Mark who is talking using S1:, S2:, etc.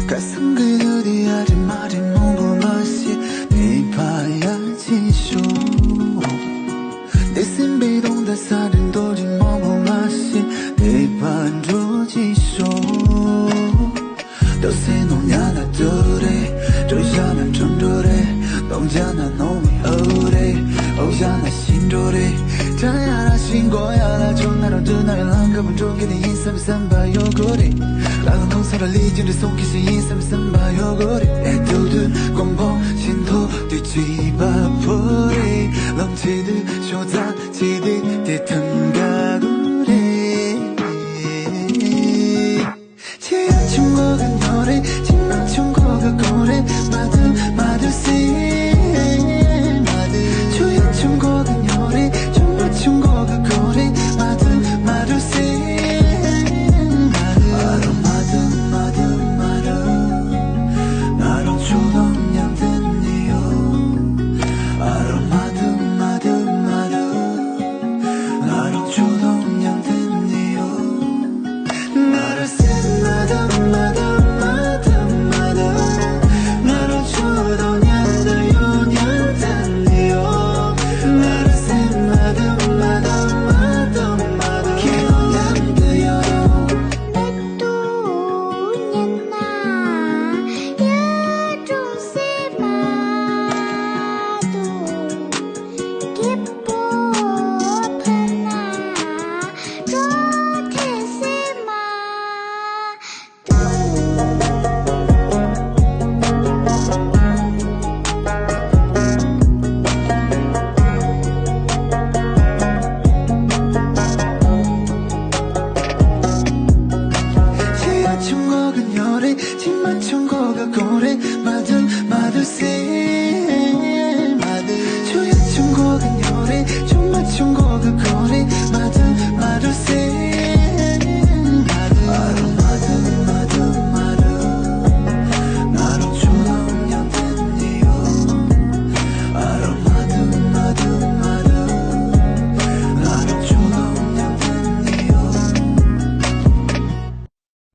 S1: 가슴 그늘이 아린 말이 무궁무시 네 봐야지 쇼 내 신비동 다 살은 돌이 무궁무시 네 반주지 쇼 또 새노냐나 둘에 조샤면 존조래 농자나 놈이 오래 오자나 신조래 자야라 신고야라 전나로 드나요 랑가분 종기니 인삼 삼바요 고래 라는 농사를 리진을 속이시 인삼 삼바요 고래 애도들 공보 신도 뒤집어버리 넘치듯 쇼다지듯 대탄 가구래 지하춘곡은 노래 진망춘곡은 고래 마두씨 주야춘곡은 노래 중마춘곡은 고래 마두씨 나로 초동양 듣니요 나로 초동양 듣니요 나를 쓴 나로 초동양 듣니요 나를 쓴 개동양 듣요 지하춘곡은 열애 진만춘곡은 고래 마두씨